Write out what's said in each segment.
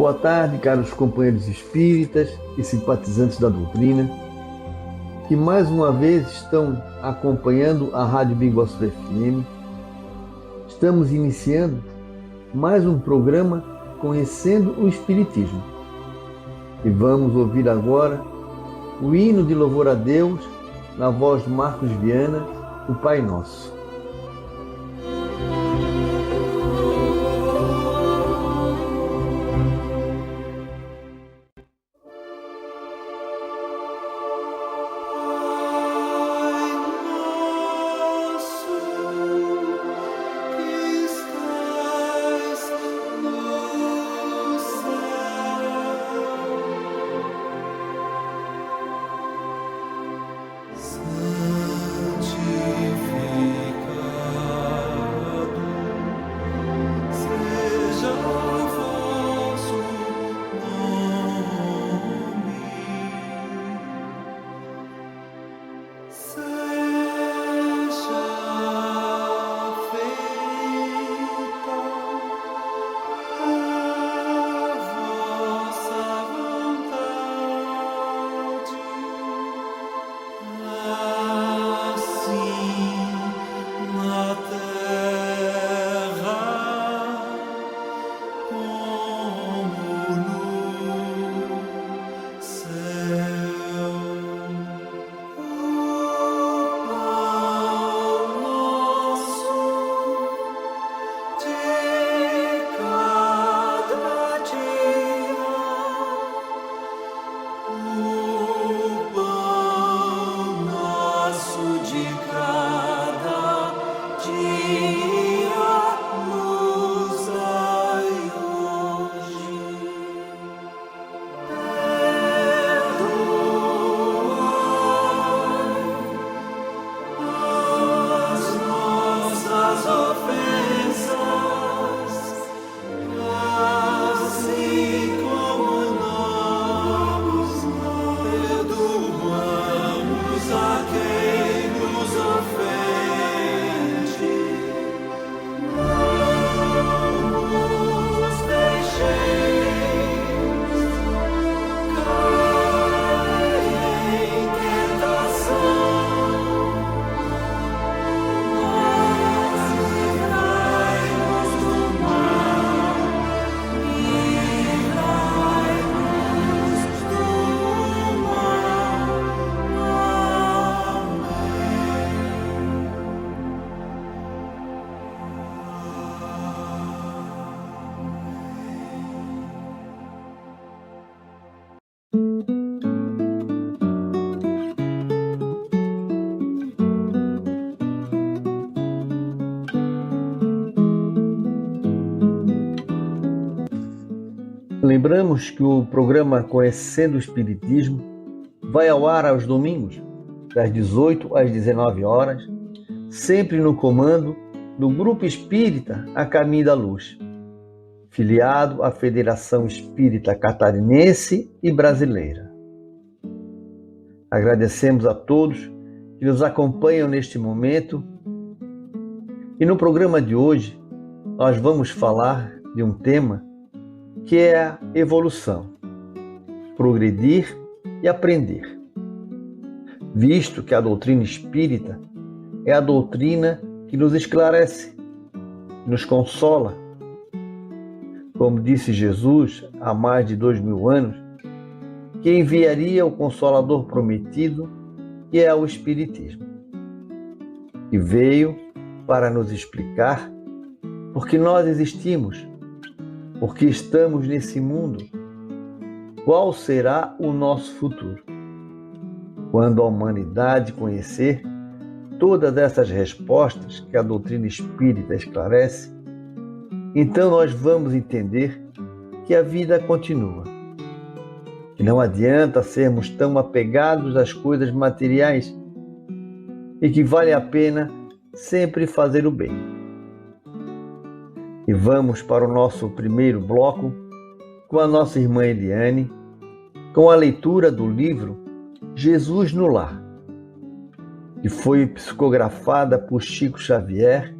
boa tarde, caros companheiros espíritas e simpatizantes da doutrina, que mais uma vez estão acompanhando a Rádio Bigosfera FM. Estamos iniciando mais um programa Conhecendo o Espiritismo. E vamos ouvir agora o hino de louvor a Deus, na voz de Marcos Viana, o Pai Nosso. Lembramos que o programa Conhecendo o Espiritismo vai ao ar aos domingos, das 18 às 19 horas, sempre no comando do Grupo Espírita A Caminho da Luz, filiado à Federação Espírita Catarinense e Brasileira. Agradecemos a todos que nos acompanham neste momento e no programa de hoje nós vamos falar de um tema que é a evolução, progredir e aprender. Visto que a doutrina espírita é a doutrina que nos esclarece, nos consola. Como disse Jesus há mais de 2000 anos, que enviaria o Consolador prometido, que é o Espiritismo, que veio para nos explicar por que nós existimos, porque estamos nesse mundo, qual será o nosso futuro. Quando a humanidade conhecer todas essas respostas que a doutrina espírita esclarece, então nós vamos entender que a vida continua, que não adianta sermos tão apegados às coisas materiais e que vale a pena sempre fazer o bem. E vamos para o nosso primeiro bloco com a nossa irmã Eliane, com a leitura do livro Jesus no Lar, que foi psicografada por Chico Xavier,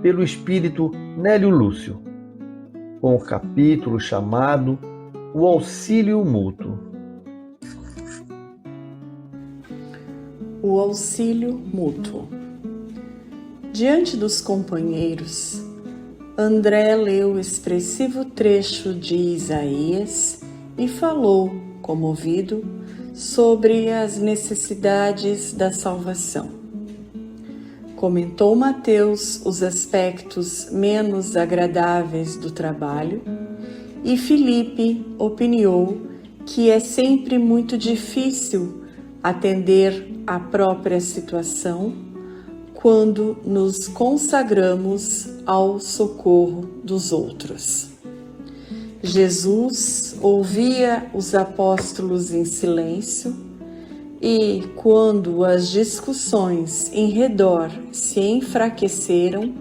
pelo espírito Nélio Lúcio, com o capítulo chamado O Auxílio Mútuo. O auxílio mútuo. Diante dos companheiros, André leu o expressivo trecho de Isaías e falou, comovido, sobre as necessidades da salvação. Comentou Mateus os aspectos menos agradáveis do trabalho e Filipe opiniou que é sempre muito difícil atender à própria situação quando nos consagramos ao socorro dos outros. Jesus ouvia os apóstolos em silêncio e, quando as discussões em redor se enfraqueceram,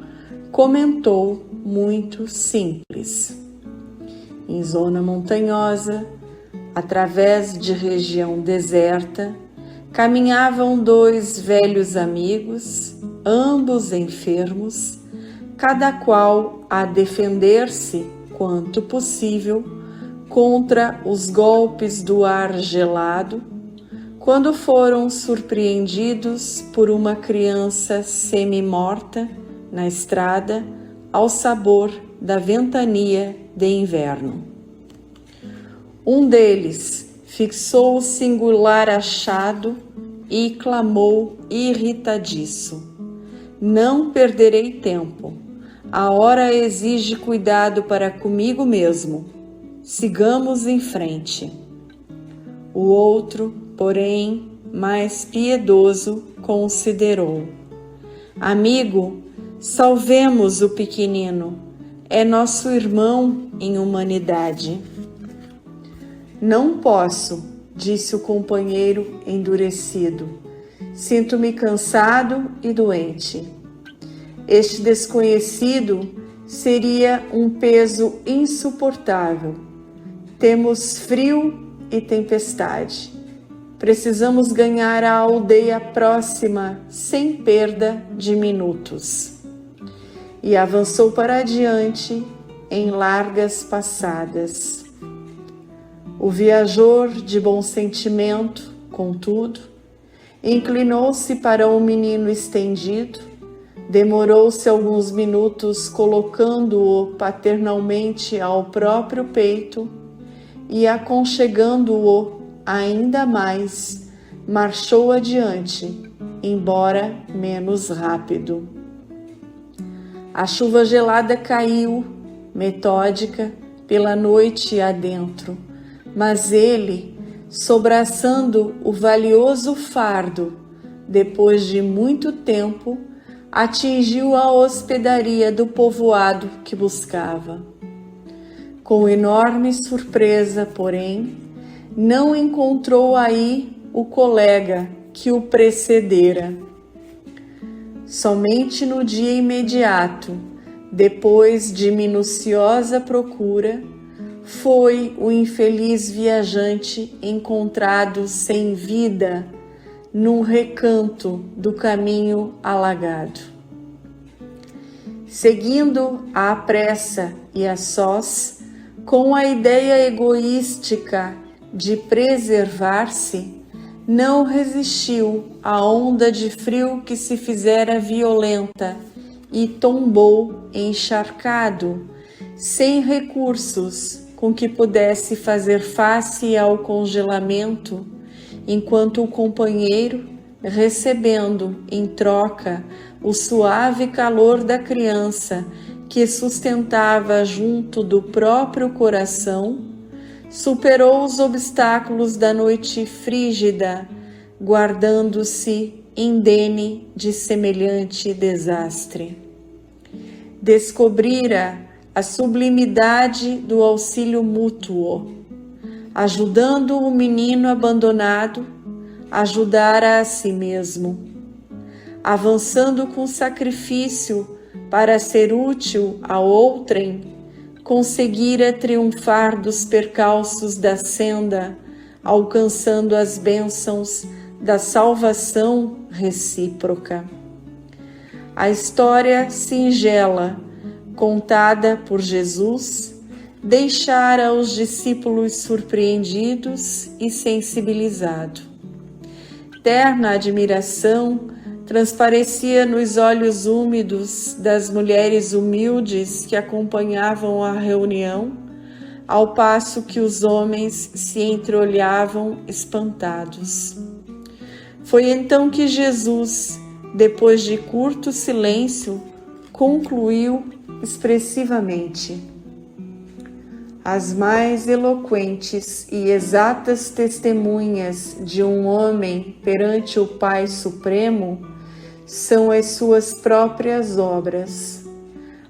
comentou muito simples. Em zona montanhosa, através de região deserta, caminhavam dois velhos amigos, ambos enfermos, cada qual a defender-se, quanto possível, contra os golpes do ar gelado, quando foram surpreendidos por uma criança semi-morta na estrada ao sabor da ventania de inverno. Um deles fixou o singular achado e clamou irritadiço: "Não perderei tempo. A hora exige cuidado para comigo mesmo. Sigamos em frente." O outro, porém, mais piedoso, considerou: "Amigo, salvemos o pequenino. É nosso irmão em humanidade." "Não posso", disse o companheiro endurecido. "Sinto-me cansado e doente." Este desconhecido seria um peso insuportável. Temos frio e tempestade. Precisamos ganhar a aldeia próxima sem perda de minutos. E avançou para adiante em largas passadas. O viajor de bom sentimento, contudo, inclinou-se para o menino estendido, demorou-se alguns minutos colocando-o paternalmente ao próprio peito e, aconchegando-o ainda mais, marchou adiante, embora menos rápido. A chuva gelada caiu, metódica, pela noite adentro, mas ele, sobraçando o valioso fardo, depois de muito tempo, atingiu a hospedaria do povoado que buscava. Com enorme surpresa, porém, não encontrou aí o colega que o precedera. Somente no dia imediato, depois de minuciosa procura, foi o infeliz viajante encontrado sem vida num recanto do caminho alagado. Seguindo à pressa e a sós, com a ideia egoística de preservar-se, não resistiu à onda de frio que se fizera violenta e tombou encharcado, sem recursos com que pudesse fazer face ao congelamento, enquanto o companheiro, recebendo em troca o suave calor da criança que sustentava junto do próprio coração, superou os obstáculos da noite frígida, guardando-se indene de semelhante desastre. Descobrira a sublimidade do auxílio mútuo, ajudando o menino abandonado, ajudara a si mesmo. Avançando com sacrifício para ser útil a outrem, conseguira triunfar dos percalços da senda, alcançando as bênçãos da salvação recíproca. A história singela, contada por Jesus, deixara os discípulos surpreendidos e sensibilizados. Terna admiração transparecia nos olhos úmidos das mulheres humildes que acompanhavam a reunião, ao passo que os homens se entreolhavam espantados. Foi então que Jesus, depois de curto silêncio, concluiu expressivamente: as mais eloquentes e exatas testemunhas de um homem perante o Pai Supremo são as suas próprias obras.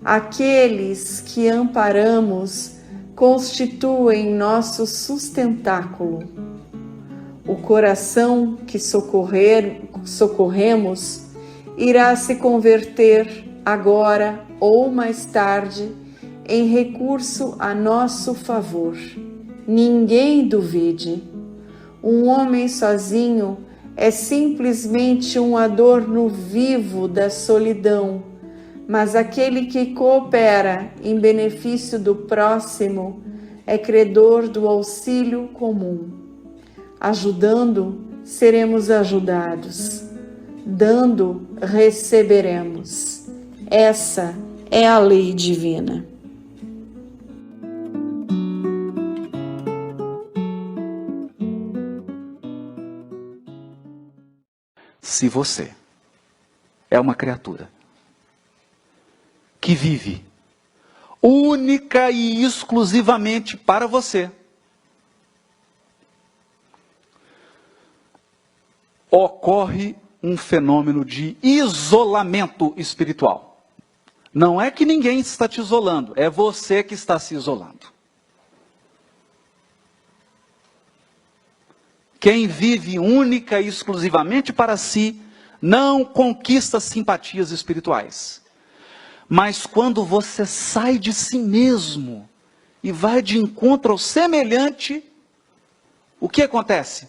Aqueles que amparamos constituem nosso sustentáculo. O coração que socorremos irá se converter agora ou mais tarde em recurso a nosso favor. Ninguém duvide. Um homem sozinho é simplesmente um adorno vivo da solidão, mas aquele que coopera em benefício do próximo é credor do auxílio comum. Ajudando, seremos ajudados. Dando, receberemos. Essa é a lei divina. Se você é uma criatura que vive única e exclusivamente para você, ocorre um fenômeno de isolamento espiritual. Não é que ninguém está te isolando, é você que está se isolando. Quem vive única e exclusivamente para si, não conquista simpatias espirituais. Mas quando você sai de si mesmo e vai de encontro ao semelhante, o que acontece?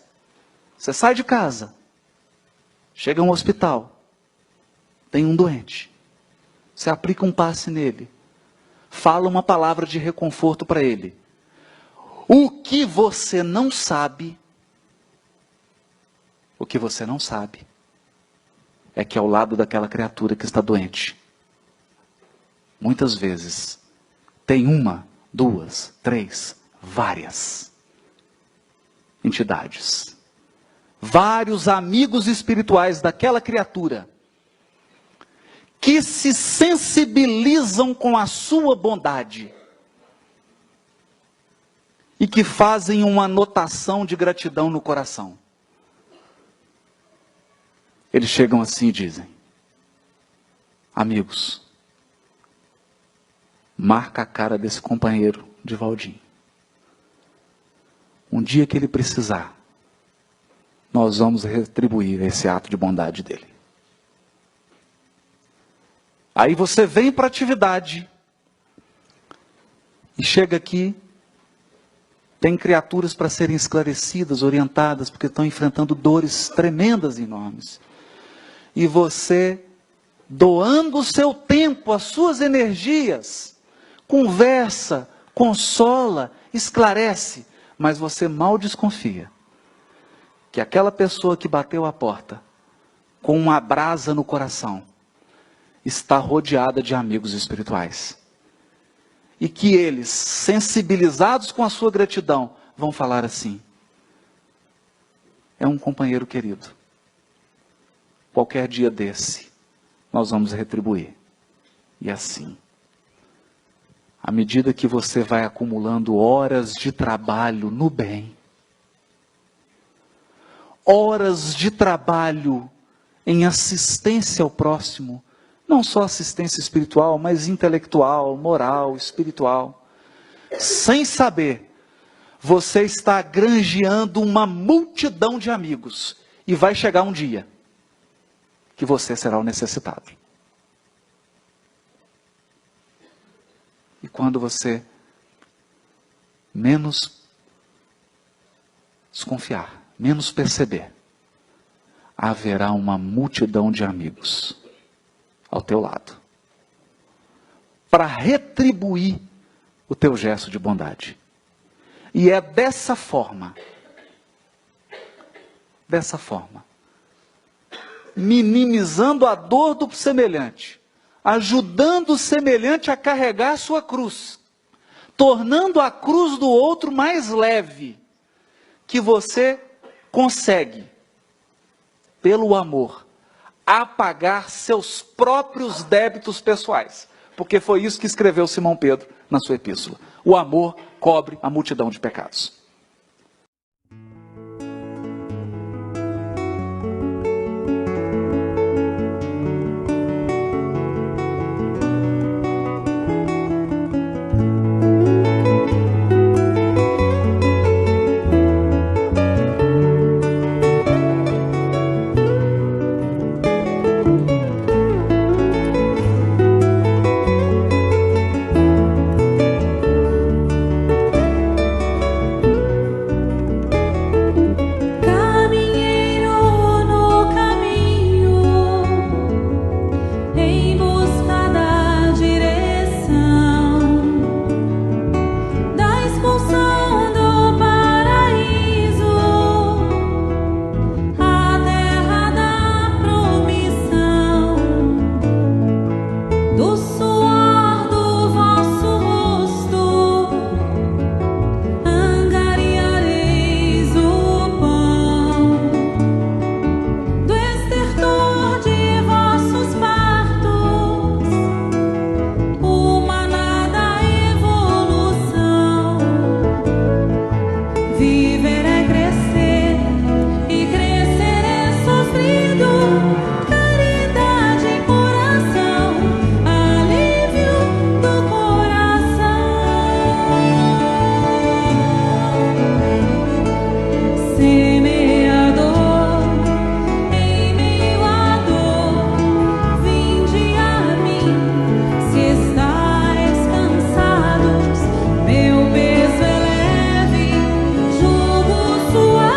Você sai de casa, chega a um hospital, tem um doente, você aplica um passe nele, fala uma palavra de reconforto para ele. O que você não sabe é que ao lado daquela criatura que está doente, muitas vezes, tem uma, duas, três, várias entidades, vários amigos espirituais daquela criatura, que se sensibilizam com a sua bondade e que fazem uma anotação de gratidão no coração. Eles chegam assim e dizem: amigos, marca a cara desse companheiro de Valdim. Um dia que ele precisar, nós vamos retribuir esse ato de bondade dele. Aí você vem para a atividade e chega aqui, tem criaturas para serem esclarecidas, orientadas, porque estão enfrentando dores tremendas e enormes. E você, doando o seu tempo, as suas energias, conversa, consola, esclarece, mas você mal desconfia que aquela pessoa que bateu a porta, com uma brasa no coração, está rodeada de amigos espirituais. E que eles, sensibilizados com a sua gratidão, vão falar assim: é um companheiro querido. Qualquer dia desse, nós vamos retribuir. E assim, à medida que você vai acumulando horas de trabalho no bem, horas de trabalho em assistência ao próximo, não só assistência espiritual, mas intelectual, moral, espiritual, sem saber, você está granjeando uma multidão de amigos, e vai chegar um dia que você será o necessitado. E quando você menos desconfiar, menos perceber, haverá uma multidão de amigos ao teu lado, para retribuir o teu gesto de bondade. E é dessa forma, minimizando a dor do semelhante, ajudando o semelhante a carregar a sua cruz, tornando a cruz do outro mais leve, que você consegue, pelo amor, apagar seus próprios débitos pessoais. Porque foi isso que escreveu Simão Pedro na sua epístola. O amor cobre a multidão de pecados. Suave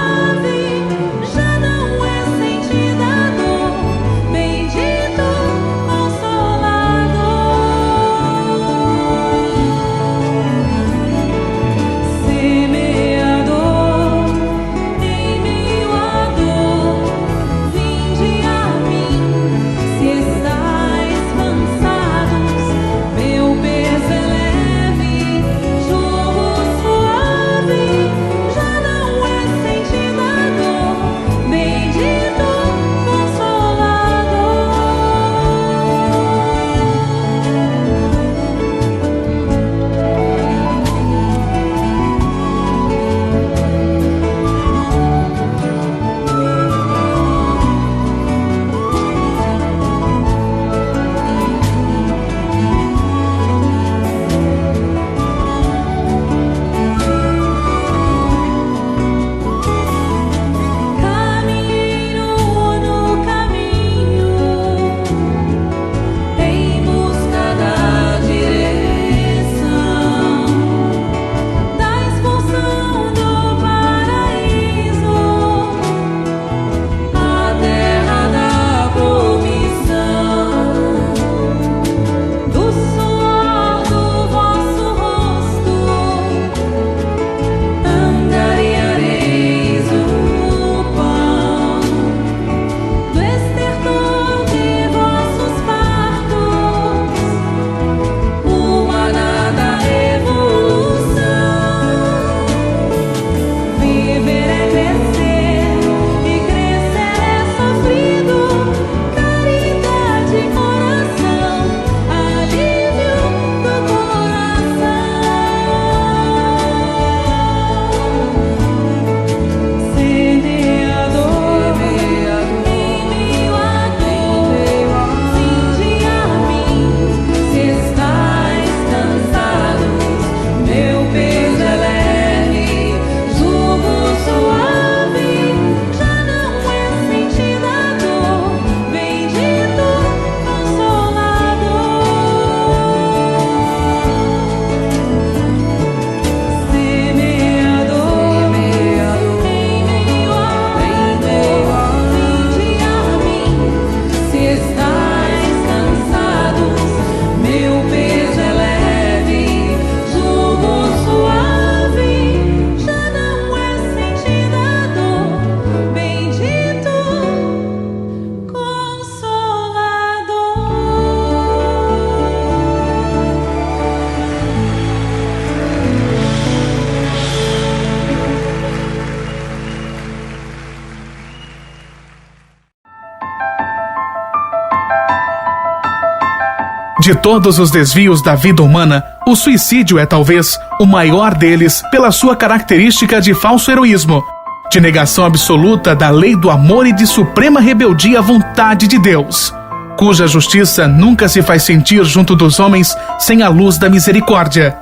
De todos os desvios da vida humana, o suicídio é talvez o maior deles pela sua característica de falso heroísmo, de negação absoluta da lei do amor e de suprema rebeldia à vontade de Deus, cuja justiça nunca se faz sentir junto dos homens sem a luz da misericórdia.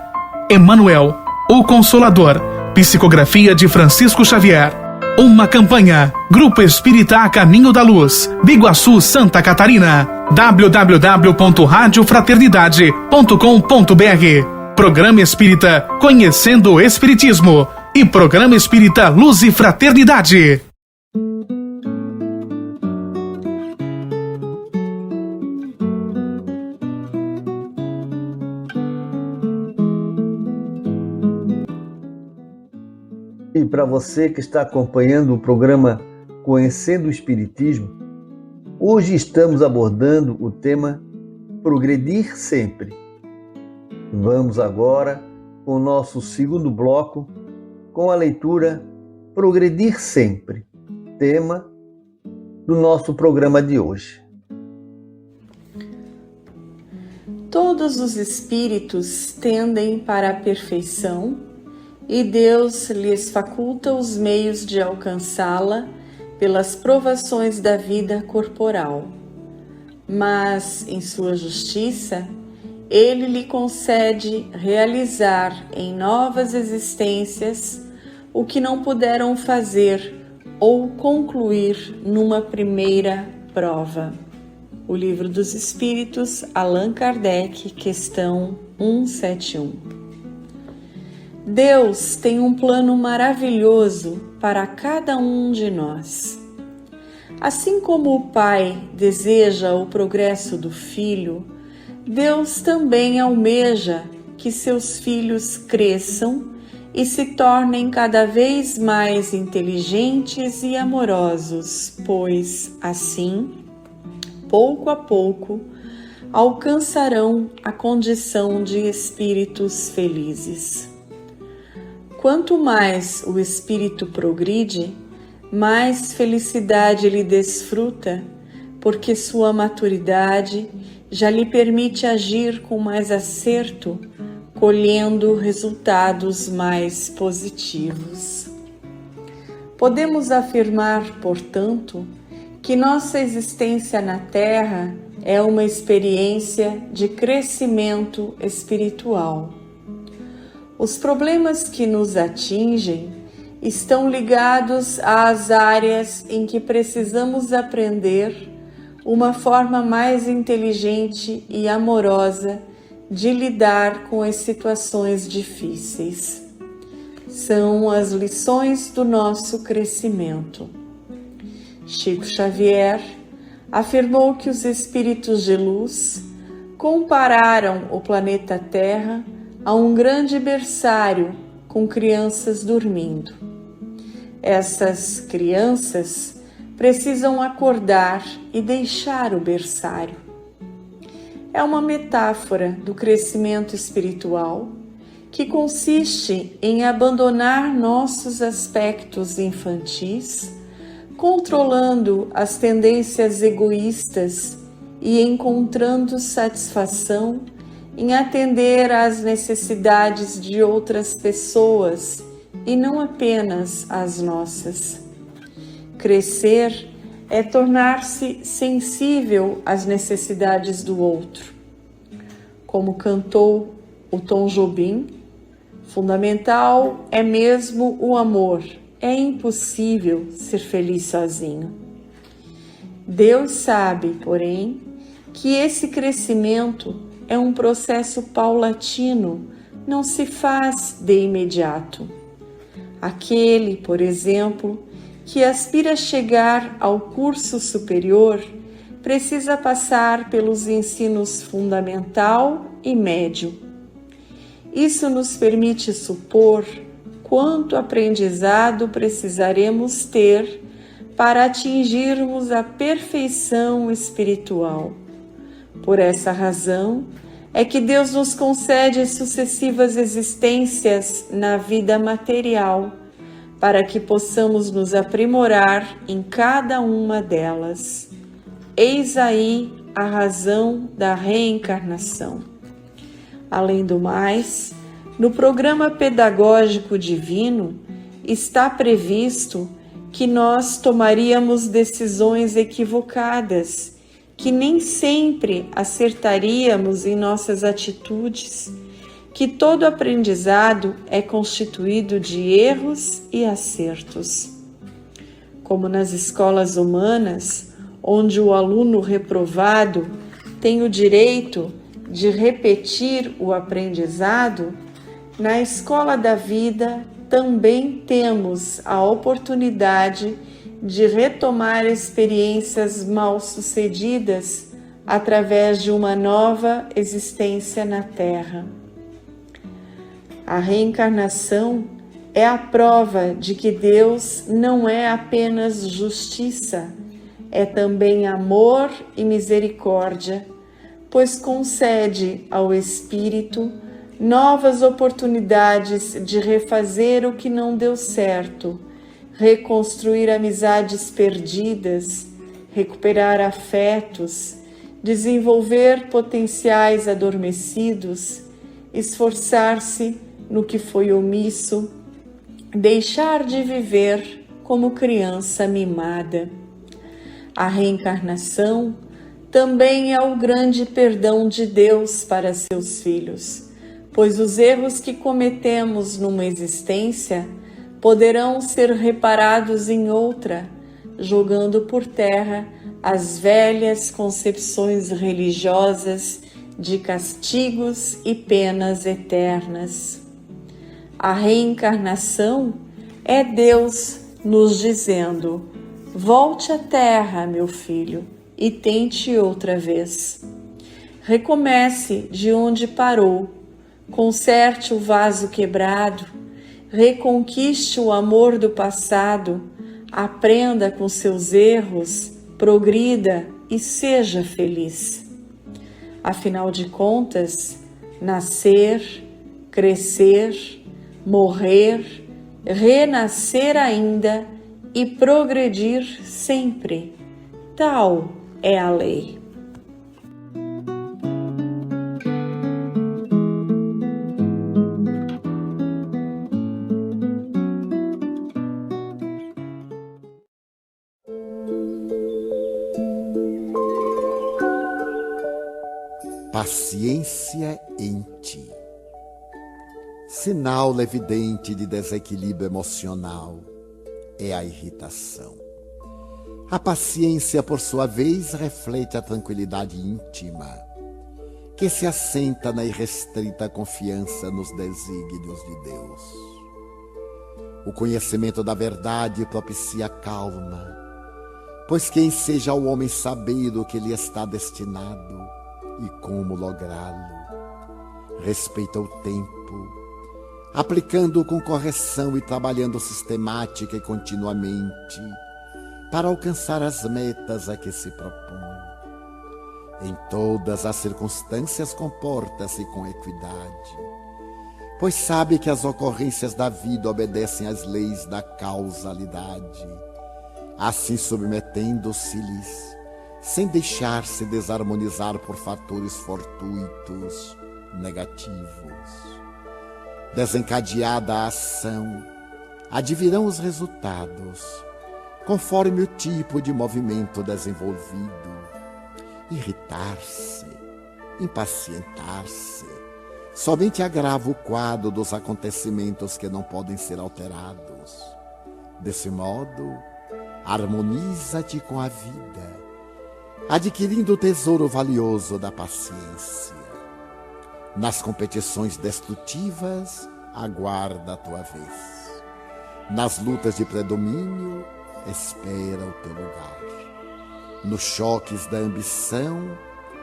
Emmanuel, o Consolador, psicografia de Francisco Xavier. Uma campanha. Grupo Espírita A Caminho da Luz, Biguaçu, Santa Catarina. www.radiofraternidade.com.br. Programa Espírita Conhecendo o Espiritismo e Programa Espírita Luz e Fraternidade. E para você que está acompanhando o programa Conhecendo o Espiritismo, hoje estamos abordando o tema Progredir Sempre. Vamos agora com o nosso segundo bloco, com a leitura Progredir Sempre, tema do nosso programa de hoje. Todos os espíritos tendem para a perfeição e Deus lhes faculta os meios de alcançá-la pelas provações da vida corporal. Mas, em sua justiça, Ele lhe concede realizar em novas existências o que não puderam fazer ou concluir numa primeira prova. O Livro dos Espíritos, Allan Kardec, questão 171. Deus tem um plano maravilhoso para cada um de nós. Assim como o Pai deseja o progresso do filho, Deus também almeja que seus filhos cresçam e se tornem cada vez mais inteligentes e amorosos, pois, assim, pouco a pouco, alcançarão a condição de espíritos felizes. Quanto mais o espírito progride, mais felicidade ele desfruta, porque sua maturidade já lhe permite agir com mais acerto, colhendo resultados mais positivos. Podemos afirmar, portanto, que nossa existência na Terra é uma experiência de crescimento espiritual. Os problemas que nos atingem estão ligados às áreas em que precisamos aprender uma forma mais inteligente e amorosa de lidar com as situações difíceis. São as lições do nosso crescimento. Chico Xavier afirmou que os espíritos de luz compararam o planeta Terra a um grande berçário com crianças dormindo. Essas crianças precisam acordar e deixar o berçário. É uma metáfora do crescimento espiritual que consiste em abandonar nossos aspectos infantis, controlando as tendências egoístas e encontrando satisfação em atender às necessidades de outras pessoas e não apenas às nossas. Crescer é tornar-se sensível às necessidades do outro. Como cantou o Tom Jobim, fundamental é mesmo o amor. É impossível ser feliz sozinho. Deus sabe, porém, que esse crescimento é um processo paulatino, não se faz de imediato. Aquele, por exemplo, que aspira a chegar ao curso superior, precisa passar pelos ensinos fundamental e médio. Isso nos permite supor quanto aprendizado precisaremos ter para atingirmos a perfeição espiritual. Por essa razão, é que Deus nos concede sucessivas existências na vida material, para que possamos nos aprimorar em cada uma delas. Eis aí a razão da reencarnação. Além do mais, no programa pedagógico divino está previsto que nós tomaríamos decisões equivocadas, que nem sempre acertaríamos em nossas atitudes, que todo aprendizado é constituído de erros e acertos. Como nas escolas humanas, onde o aluno reprovado tem o direito de repetir o aprendizado, na escola da vida também temos a oportunidade de retomar experiências mal-sucedidas através de uma nova existência na Terra. A reencarnação é a prova de que Deus não é apenas justiça, é também amor e misericórdia, pois concede ao espírito novas oportunidades de refazer o que não deu certo, reconstruir amizades perdidas, recuperar afetos, desenvolver potenciais adormecidos, esforçar-se no que foi omisso, deixar de viver como criança mimada. A reencarnação também é o grande perdão de Deus para seus filhos, pois os erros que cometemos numa existência poderão ser reparados em outra, jogando por terra as velhas concepções religiosas de castigos e penas eternas. A reencarnação é Deus nos dizendo: volte à terra, meu filho, e tente outra vez. Recomece de onde parou, conserte o vaso quebrado, reconquiste o amor do passado, aprenda com seus erros, progrida e seja feliz. Afinal de contas, nascer, crescer, morrer, renascer ainda e progredir sempre. Tal é a lei. Paciência em ti. Sinal evidente de desequilíbrio emocional é a irritação. A paciência, por sua vez, reflete a tranquilidade íntima, que se assenta na irrestrita confiança nos desígnios de Deus. O conhecimento da verdade propicia calma, pois quem seja o homem saber o que lhe está destinado e como lográ-lo. Respeita o tempo, aplicando-o com correção e trabalhando sistemática e continuamente para alcançar as metas a que se propõe. Em todas as circunstâncias comporta-se com equidade, pois sabe que as ocorrências da vida obedecem às leis da causalidade, assim submetendo-se-lhes, sem deixar-se desarmonizar por fatores fortuitos, negativos. Desencadeada a ação, advirão os resultados, conforme o tipo de movimento desenvolvido. Irritar-se, impacientar-se, somente agrava o quadro dos acontecimentos que não podem ser alterados. Desse modo, harmoniza-te com a vida, adquirindo o tesouro valioso da paciência. Nas competições destrutivas, aguarda a tua vez. Nas lutas de predomínio, espera o teu lugar. Nos choques da ambição,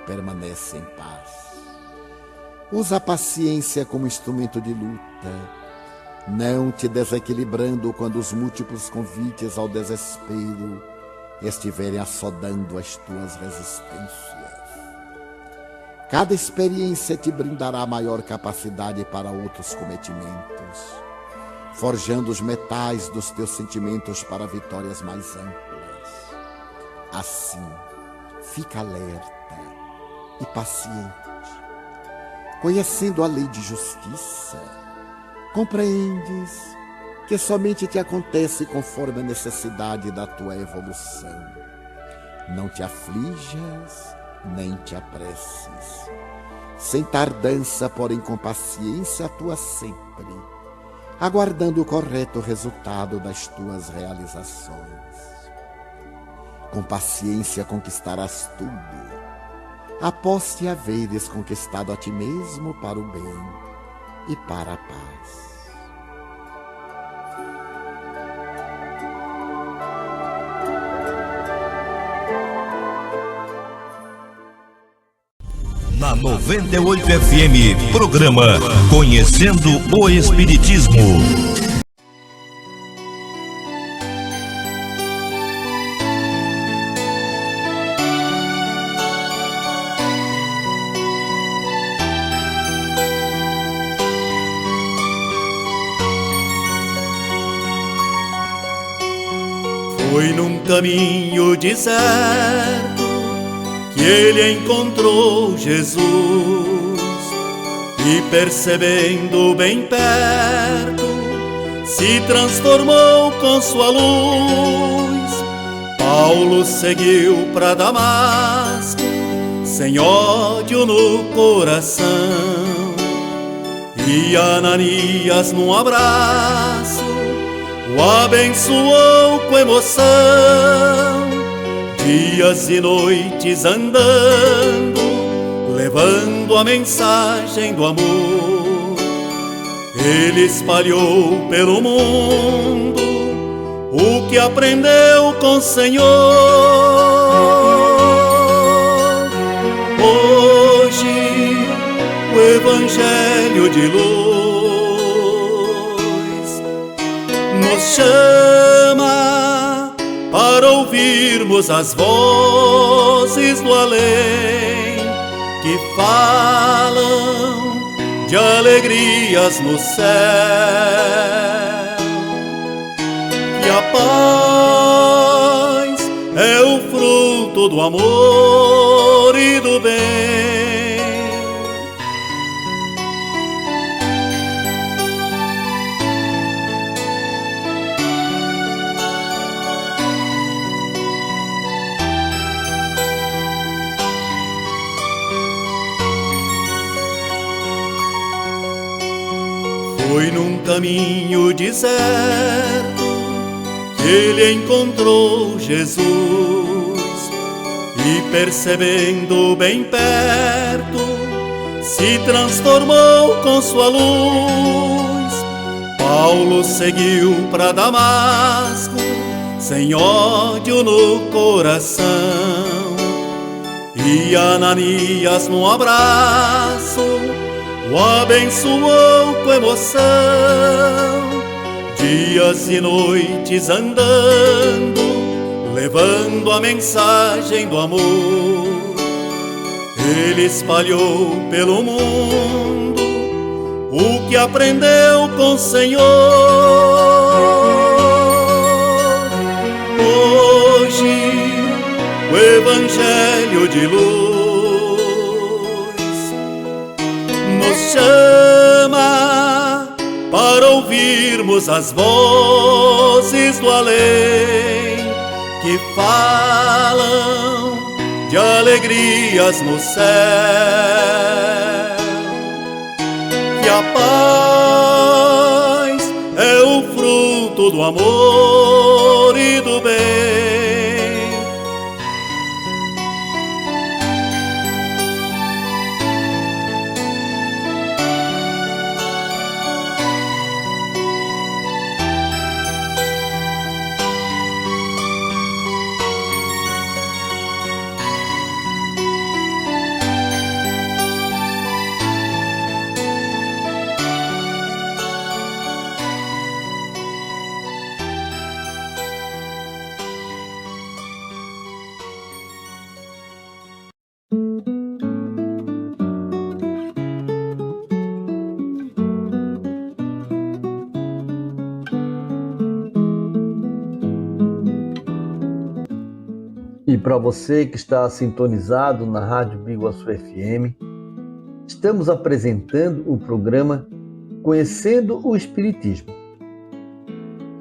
permanece em paz. Usa a paciência como instrumento de luta, não te desequilibrando quando os múltiplos convites ao desespero estiverem assodando as tuas resistências. Cada experiência te brindará maior capacidade para outros cometimentos, forjando os metais dos teus sentimentos para vitórias mais amplas. Assim, fica alerta, e paciente. Conhecendo a lei de justiça, compreendes que somente te acontece conforme a necessidade da tua evolução. Não te aflijas, nem te apresses. Sem tardança, porém com paciência, atua sempre, aguardando o correto resultado das tuas realizações. Com paciência conquistarás tudo, após te haveres conquistado a ti mesmo para o bem e para a paz. Na 98 FM, programa Conhecendo o Espiritismo. Foi num caminho deserto que ele encontrou Jesus, e percebendo bem perto, se transformou com sua luz. Paulo seguiu para Damasco, sem ódio no coração, e Ananias num abraço o abençoou com emoção. Dias e noites andando, levando a mensagem do amor, ele espalhou pelo mundo o que aprendeu com o Senhor. Hoje o Evangelho de luz nos chama para ouvirmos as vozes do além, que falam de alegrias no céu. E a paz é o fruto do amor e do bem. Foi num caminho deserto que ele encontrou Jesus, e percebendo bem perto, se transformou com sua luz. Paulo seguiu para Damasco, sem ódio no coração, e Ananias num abraço o abençoou com emoção. Dias e noites andando, levando a mensagem do amor, ele espalhou pelo mundo o que aprendeu com o Senhor. Hoje o Evangelho de luz nos chama para ouvirmos as vozes do além, que falam de alegrias no céu. Que a paz é o fruto do amor e do bem. E para você que está sintonizado na Rádio Biguaçu FM, estamos apresentando o programa Conhecendo o Espiritismo,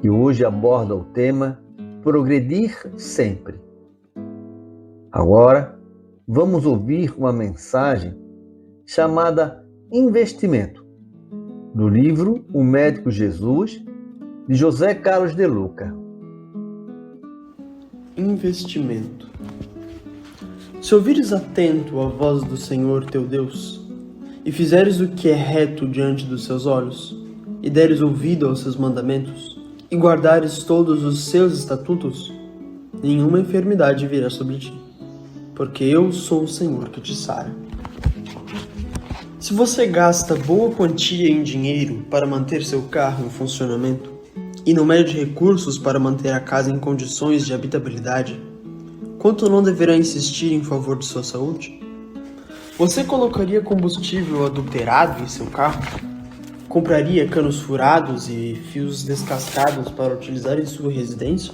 que hoje aborda o tema Progredir Sempre. Agora, vamos ouvir uma mensagem chamada Investimento, do livro O Médico Jesus, de José Carlos de Luca. Investimento. Se ouvires atento a voz do Senhor teu Deus, e fizeres o que é reto diante dos seus olhos, e deres ouvido aos seus mandamentos, e guardares todos os seus estatutos, nenhuma enfermidade virá sobre ti, porque eu sou o Senhor que te sara. Se você gasta boa quantia em dinheiro para manter seu carro em funcionamento, e não mede recursos para manter a casa em condições de habitabilidade, quanto não deverá insistir em favor de sua saúde? Você colocaria combustível adulterado em seu carro? Compraria canos furados e fios descascados para utilizar em sua residência?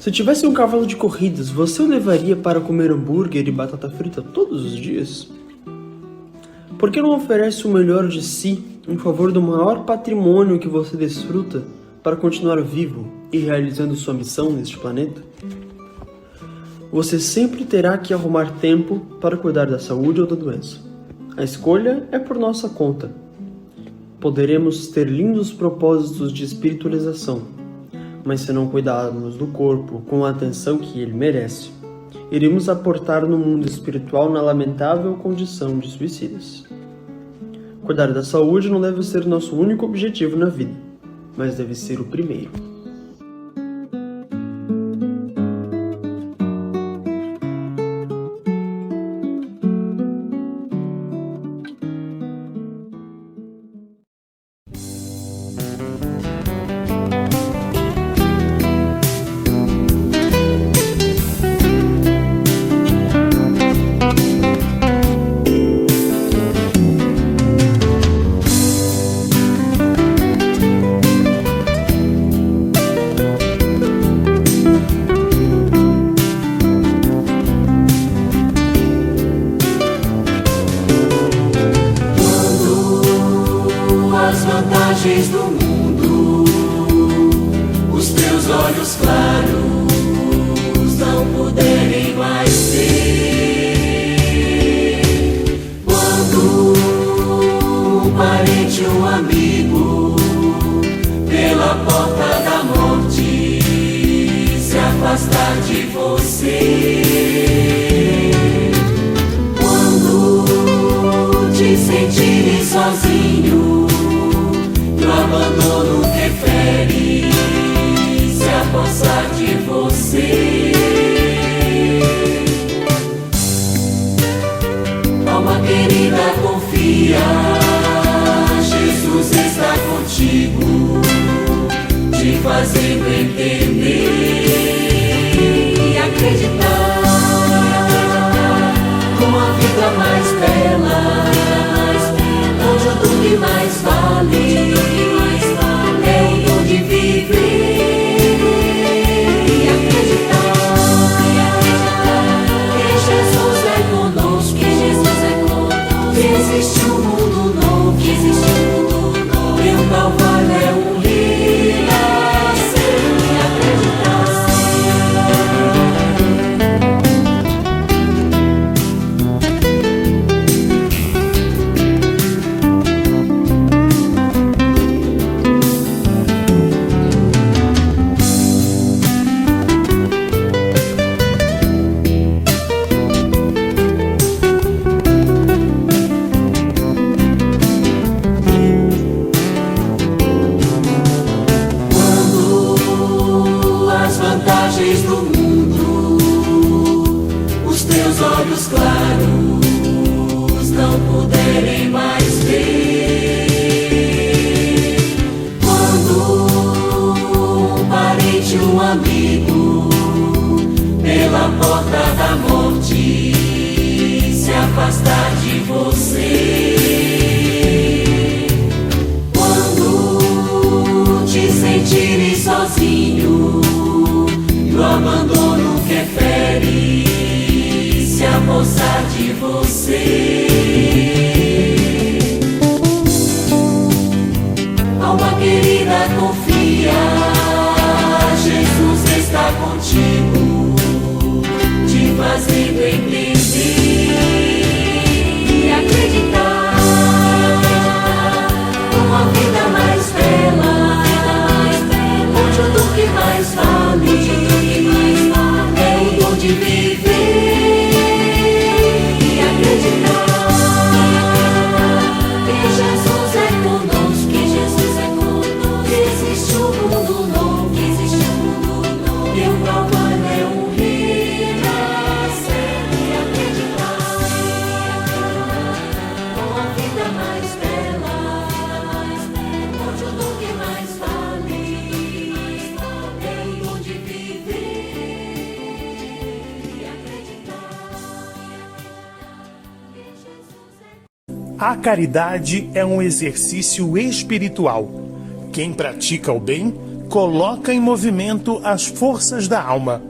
Se tivesse um cavalo de corridas, você o levaria para comer hambúrguer e batata frita todos os dias? Por que não oferece o melhor de si em favor do maior patrimônio que você desfruta para continuar vivo e realizando sua missão neste planeta? Você sempre terá que arrumar tempo para cuidar da saúde ou da doença. A escolha é por nossa conta. Poderemos ter lindos propósitos de espiritualização, mas se não cuidarmos do corpo com a atenção que ele merece, iremos aportar no mundo espiritual na lamentável condição de suicidas. Cuidar da saúde não deve ser nosso único objetivo na vida, mas deve ser o primeiro. Do mundo, os teus olhos claros não puderem mais ver. Quando um parente, um amigo, pela porta da morte se afastar de você, quando te sentires sozinho, o abandono que fere se apossar de você. Alma querida, confia, Jesus está contigo, te fazendo entender e acreditar numa vida mais bela, onde o do que mais vale é o dom de viver e acreditar que Jesus é conosco, que existe um mundo novo, e o Calvário é um renascer e acreditar. Olhos claros não puderem mais ver. Quando um parente, um amigo, pela porta da morte se afastar de você, quando te sentires sozinho e o abandono que fere apossar de você. Alma querida, confia, Jesus está contigo, te fazendo entender e acreditar numa vida mais bela, onde o dom que mais vale é o dom de viver e acreditar que Jesus é conosco, que Jesus é conosco, que existe um mundo novo, que existe um mundo novo, e o Calvário é um renascer e acreditar numa vida mais bela, onde o dom que mais vale é o dom de viver e acreditar que Jesus é. A caridade é um exercício espiritual. Quem pratica o bem coloca em movimento as forças da alma.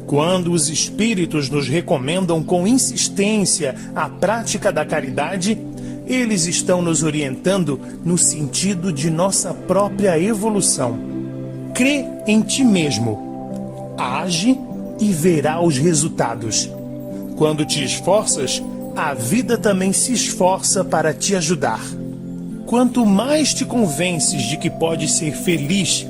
Quando os espíritos nos recomendam com insistência a prática da caridade, eles estão nos orientando no sentido de nossa própria evolução. Crê em ti mesmo. Age e verá os resultados. Quando te esforças, a vida também se esforça para te ajudar. Quanto mais te convences de que podes ser feliz,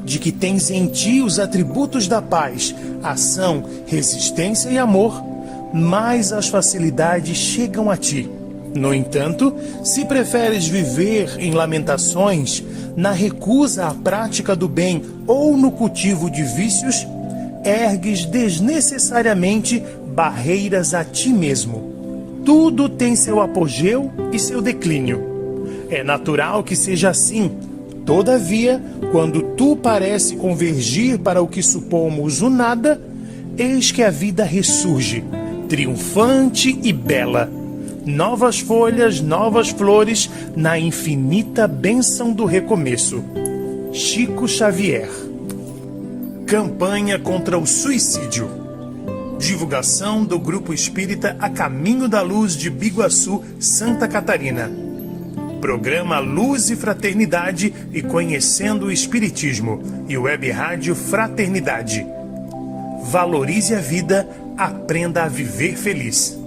de que tens em ti os atributos da paz, ação, resistência e amor, mais as facilidades chegam a ti. No entanto, se preferes viver em lamentações, na recusa à prática do bem ou no cultivo de vícios, ergues desnecessariamente barreiras a ti mesmo. Tudo tem seu apogeu e seu declínio. É natural que seja assim. Todavia, quando tu parece convergir para o que supomos o nada, eis que a vida ressurge, triunfante e bela. Novas folhas, novas flores, na infinita bênção do recomeço. Chico Xavier. Campanha contra o suicídio. Divulgação do Grupo Espírita A Caminho da Luz de Biguaçu, Santa Catarina. Programa Luz e Fraternidade e Conhecendo o Espiritismo e Web Rádio Fraternidade. Valorize a vida, aprenda a viver feliz.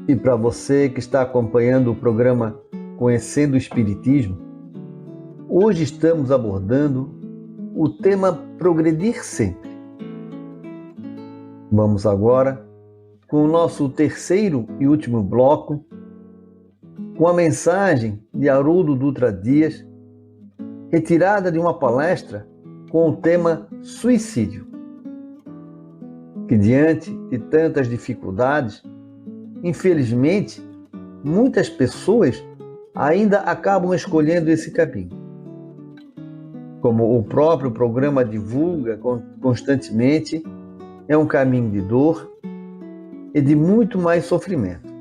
E para você que está acompanhando o programa Conhecendo o Espiritismo, hoje estamos abordando o tema Progredir Sempre. Vamos agora com o nosso terceiro e último bloco, com a mensagem de Haroldo Dutra Dias, retirada de uma palestra com o tema Suicídio, que diante de tantas dificuldades, infelizmente, muitas pessoas ainda acabam escolhendo esse caminho. Como o próprio programa divulga constantemente, é um caminho de dor e de muito mais sofrimento.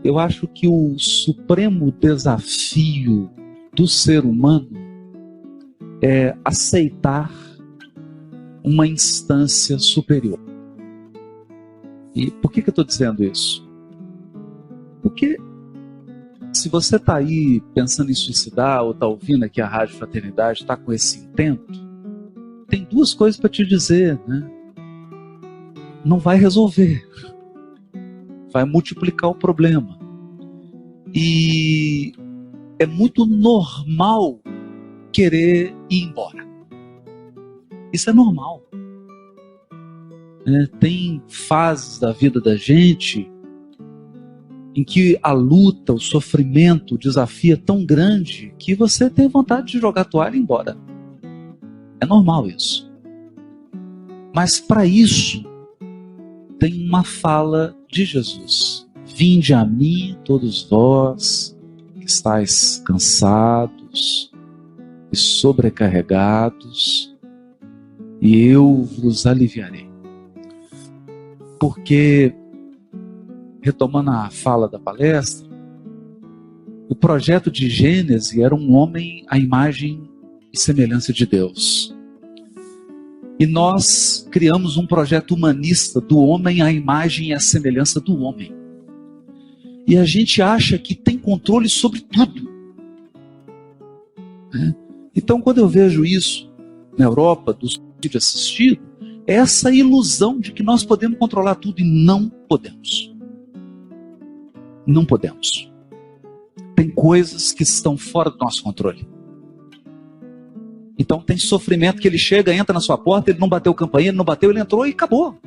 Eu acho que o supremo desafio do ser humano é aceitar uma instância superior. E por que eu estou dizendo isso? Porque se você está aí pensando em suicidar ou está ouvindo aqui a Rádio Fraternidade, está com esse intento, tem duas coisas para te dizer, né? Não vai resolver, vai multiplicar o problema. E é muito normal querer ir embora. Isso é normal. Tem fases da vida da gente em que a luta, o sofrimento, o desafio é tão grande que você tem vontade de jogar a toalha e ir embora. É normal isso. Mas para isso, tem uma fala de Jesus. Vinde a mim, todos vós que estáis cansados e sobrecarregados, e eu vos aliviarei. Porque, retomando a fala da palestra, o projeto de Gênesis era um homem à imagem e semelhança de Deus. E nós criamos um projeto humanista do homem à imagem e à semelhança do homem. E a gente acha que tem controle sobre tudo. Então, quando eu vejo isso na Europa, dos vídeos assistidos, é essa ilusão de que nós podemos controlar tudo, e não podemos. Não podemos. Tem coisas que estão fora do nosso controle. Então tem sofrimento que ele chega, entra na sua porta, ele não bateu campainha, ele não bateu, ele entrou e acabou.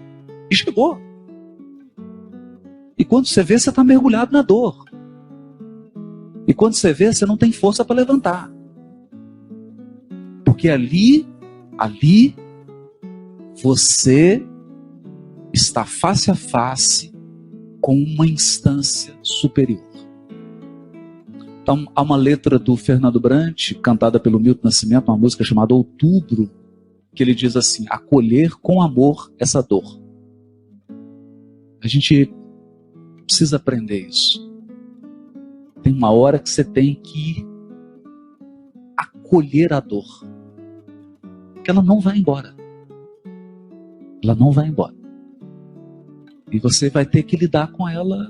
E chegou. E quando você vê, você está mergulhado na dor. E quando você vê, você não tem força para levantar. Porque ali, você está face a face com uma instância superior. Então, há uma letra do Fernando Brant, cantada pelo Milton Nascimento, uma música chamada Outubro, que ele diz assim: acolher com amor essa dor. A gente precisa aprender isso. Tem uma hora que você tem que acolher a dor. Porque ela não vai embora. Ela não vai embora. E você vai ter que lidar com ela,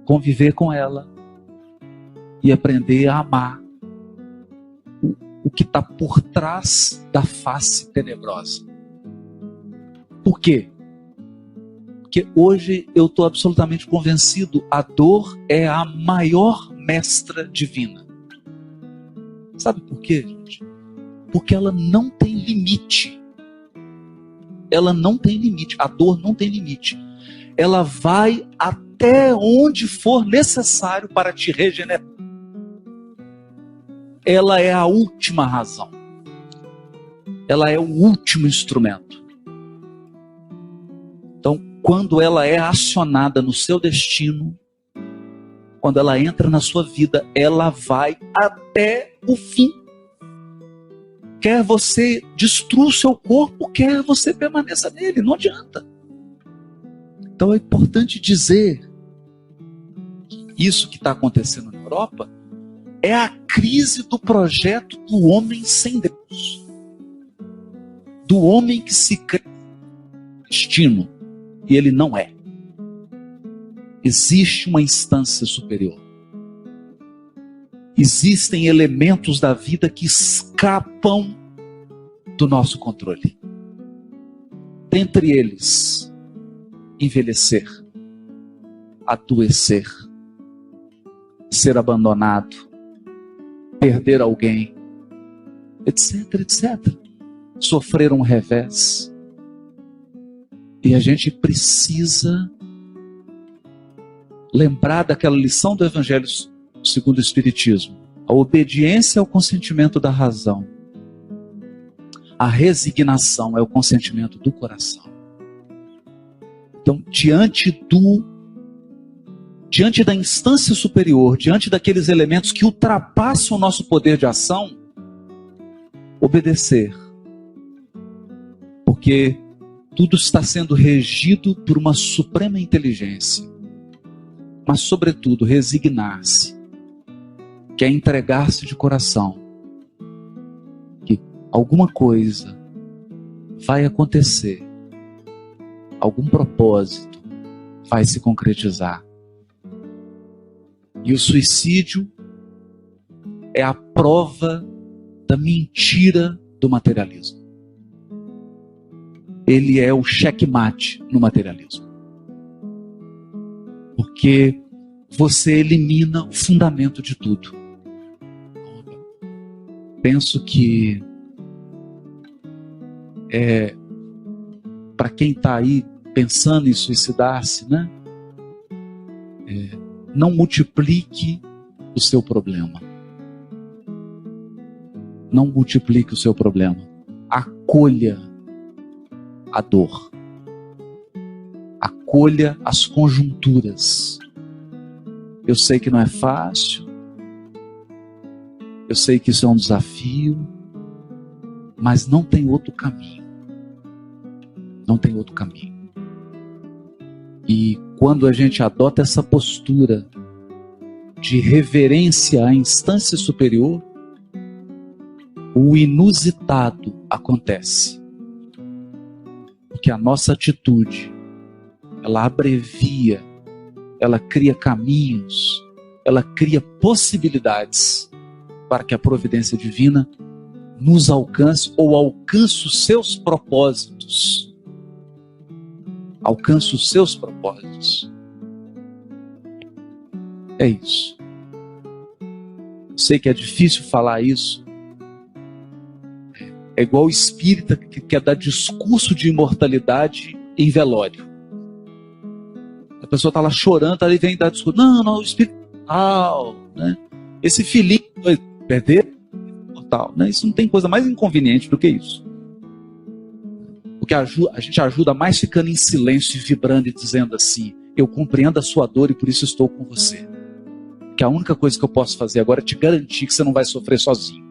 conviver com ela, e aprender a amar o que está por trás da face tenebrosa. Por quê? Porque hoje eu estou absolutamente convencido, a dor é a maior mestra divina. Sabe por quê, gente? Porque ela não tem limite. Ela não tem limite. A dor não tem limite. Ela vai até onde for necessário para te regenerar. Ela é a última razão. Ela é o último instrumento. Então, quando ela é acionada no seu destino, quando ela entra na sua vida, ela vai até o fim. Quer você destrua o seu corpo, quer você permaneça nele, não adianta. Então é importante dizer que isso que está acontecendo na Europa é a crise do projeto do homem sem Deus. Do homem que se crê destino, e ele não é. Existe uma instância superior. Existem elementos da vida que escapam do nosso controle. Dentre eles, envelhecer, adoecer, ser abandonado, perder alguém, etc, etc. Sofrer um revés. E a gente precisa lembrar daquela lição do Evangelho segundo o Espiritismo. A obediência é o consentimento da razão. A resignação é o consentimento do coração. Então, diante da instância superior, diante daqueles elementos que ultrapassam o nosso poder de ação, obedecer. Porque tudo está sendo regido por uma suprema inteligência. Mas, sobretudo, resignar-se, que é entregar-se de coração. Que alguma coisa vai acontecer, algum propósito vai se concretizar. E o suicídio é a prova da mentira do materialismo. Ele é o checkmate no materialismo. Porque você elimina o fundamento de tudo. Penso que para quem está aí pensando em suicidar-se, né? Não multiplique o seu problema. Não multiplique o seu problema. Acolha a dor. Acolha as conjunturas. Eu sei que não é fácil. Eu sei que isso é um desafio. Mas não tem outro caminho. Não tem outro caminho. E quando a gente adota essa postura de reverência à instância superior, o inusitado acontece. Porque a nossa atitude, ela abrevia, ela cria caminhos, ela cria possibilidades para que a providência divina nos alcance ou alcance os seus propósitos. Alcance os seus propósitos. É isso. Eu sei que é difícil falar isso. É igual o espírita que quer dar discurso de imortalidade em velório. A pessoa está lá chorando, aí vem dar discurso. Não, o espírito mortal, né? Esse filhinho vai perder mortal, né? Isso não tem coisa mais inconveniente do que isso. Porque a gente ajuda mais ficando em silêncio e vibrando e dizendo assim: eu compreendo a sua dor e por isso estou com você. Que a única coisa que eu posso fazer agora é te garantir que você não vai sofrer sozinho.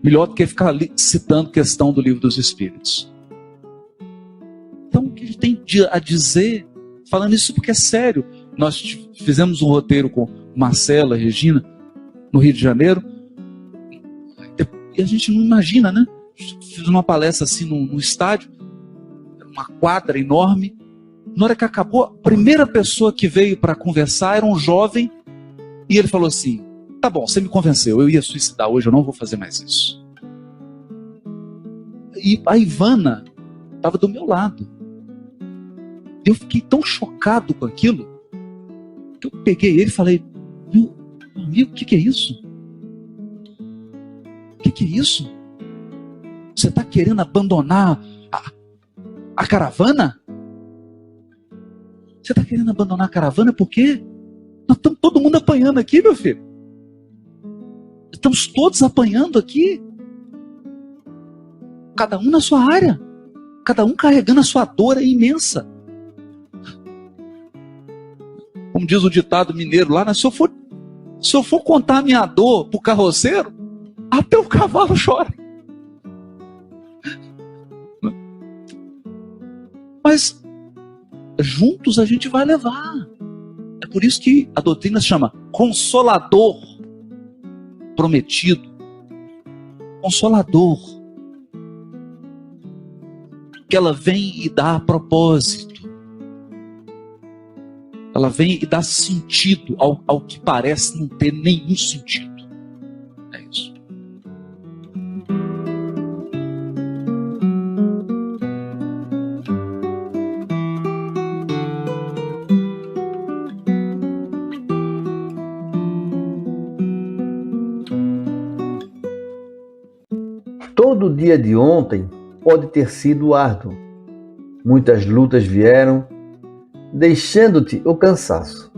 Melhor do que ficar ali citando questão do Livro dos Espíritos. Então, o que a gente tem a dizer, falando isso porque é sério. Nós fizemos um roteiro com Marcela, Regina, no Rio de Janeiro, e a gente não imagina, né? Fiz uma palestra assim no estádio, uma quadra enorme. Na hora que acabou, a primeira pessoa que veio para conversar era um jovem, e ele falou assim: tá bom, você me convenceu, eu ia suicidar hoje, eu não vou fazer mais isso. E a Ivana estava do meu lado. Eu fiquei tão chocado com aquilo, que eu peguei ele e falei: meu amigo, o que é isso? O que é isso? Você está querendo abandonar a caravana? Você está querendo abandonar a caravana porque nós estamos todo mundo apanhando aqui, meu filho. Estamos todos apanhando aqui. Cada um na sua área. Cada um carregando a sua dor imensa. Como diz o ditado mineiro lá, né? Se eu for contar a minha dor para o carroceiro, até o cavalo chora. Mas juntos a gente vai levar. É por isso que a doutrina se chama Consolador Prometido. Consolador. Que ela vem e dá propósito. Ela vem e dá sentido ao que parece não ter nenhum sentido. É isso. Todo o dia de ontem pode ter sido árduo. Muitas lutas vieram, deixando-te o cansaço.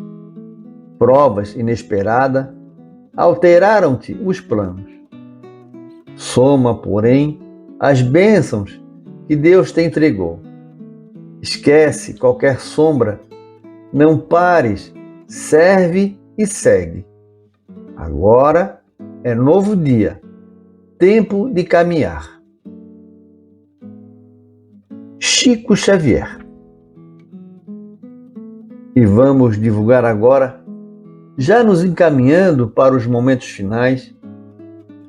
Provas inesperadas alteraram-te os planos. Soma, porém, as bênçãos que Deus te entregou. Esquece qualquer sombra, não pares, serve e segue. Agora é novo dia. Tempo de caminhar. Chico Xavier. E vamos divulgar agora, já nos encaminhando para os momentos finais,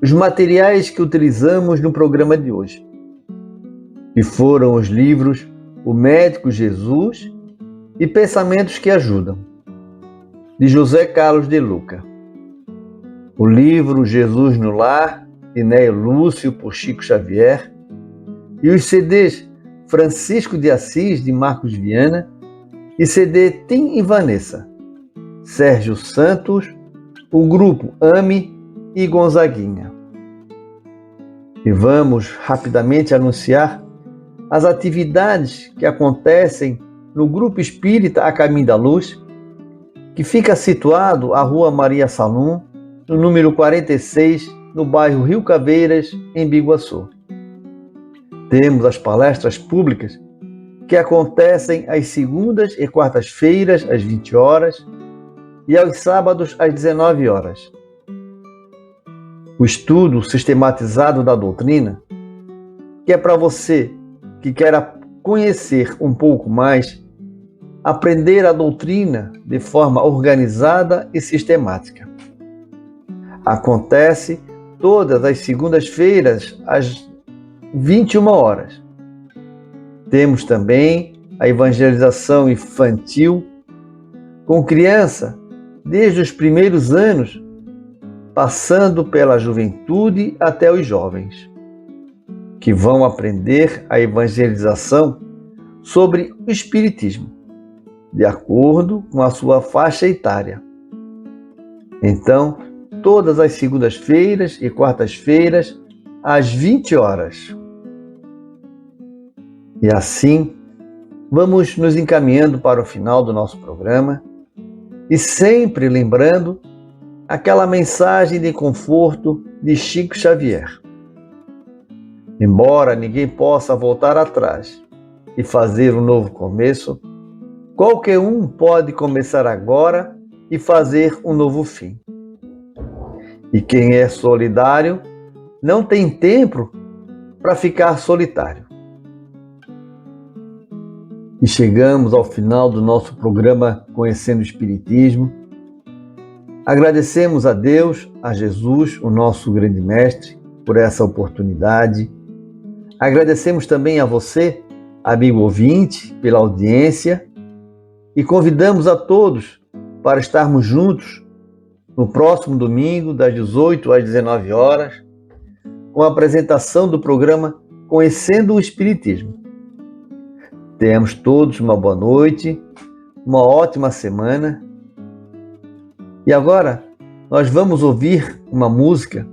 os materiais que utilizamos no programa de hoje, que foram os livros O Médico Jesus e Pensamentos que Ajudam, de José Carlos de Luca. O livro Jesus no Lar, de Nélio Lúcio, por Chico Xavier, e os CDs Francisco de Assis, de Marcos Viana, e CD Tim e Vanessa, Sérgio Santos, o grupo AME e Gonzaguinha. E vamos rapidamente anunciar as atividades que acontecem no Grupo Espírita A Caminho da Luz, que fica situado à Rua Maria Salum, no número 46, no bairro Rio Caveiras, em Biguaçu. Temos as palestras públicas que acontecem às segundas e quartas-feiras, às 20 horas, e aos sábados, às 19 horas. O estudo sistematizado da doutrina, que é para você que quer conhecer um pouco mais, aprender a doutrina de forma organizada e sistemática. Acontece todas as segundas-feiras, às 21 horas. Temos também a evangelização infantil com criança desde os primeiros anos, passando pela juventude até os jovens, que vão aprender a evangelização sobre o Espiritismo, de acordo com a sua faixa etária. Então, todas as segundas-feiras e quartas-feiras, às 20 horas. E assim, vamos nos encaminhando para o final do nosso programa e sempre lembrando aquela mensagem de conforto de Chico Xavier. Embora ninguém possa voltar atrás e fazer um novo começo, qualquer um pode começar agora e fazer um novo fim. E quem é solidário não tem tempo para ficar solitário. E chegamos ao final do nosso programa Conhecendo o Espiritismo. Agradecemos a Deus, a Jesus, o nosso grande mestre, por essa oportunidade. Agradecemos também a você, amigo ouvinte, pela audiência e convidamos a todos para estarmos juntos no próximo domingo, das 18 às 19 horas, com a apresentação do programa Conhecendo o Espiritismo. Tenhamos todos uma boa noite, uma ótima semana. E agora nós vamos ouvir uma música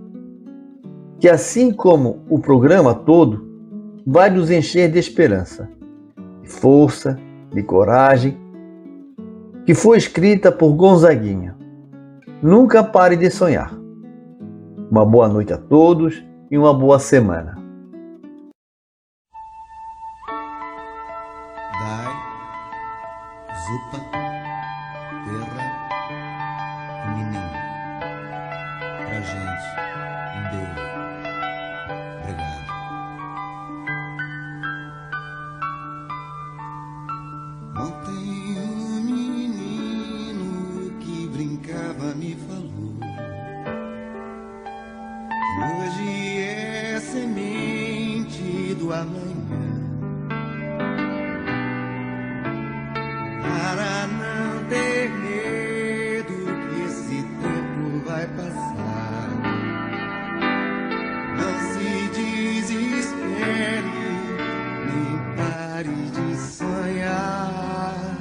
que, assim como o programa todo, vai nos encher de esperança, de força, de coragem, que foi escrita por Gonzaguinha. Nunca pare de sonhar. Uma boa noite a todos e uma boa semana. Dai, Zupa, Terra, Menino. Pra gente, um beijo. Obrigado. Ontem um menino que brincava me falou. Hoje é semente do amanhã. Para não ter medo que esse tempo vai passar. Não se desespere, nem pare de sonhar.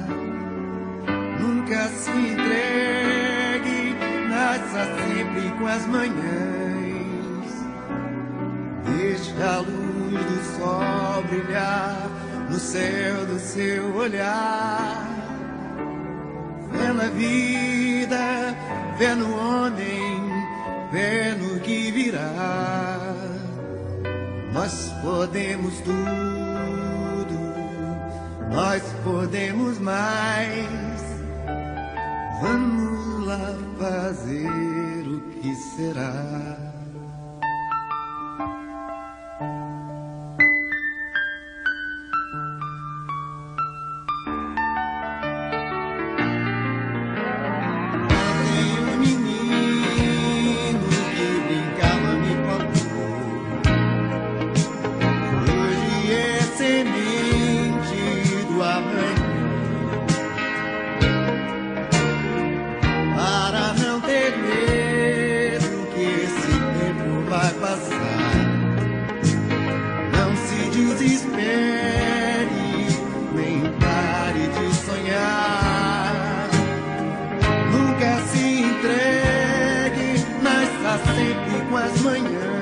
Nunca se entregue, nasça sempre com as manhãs. Deixe a luz do sol brilhar no céu do seu olhar. Fé na vida, fé no homem, fé no que virá. Nós podemos tudo, nós podemos mais. Vamos lá fazer o que será. Sempre com as manhãs.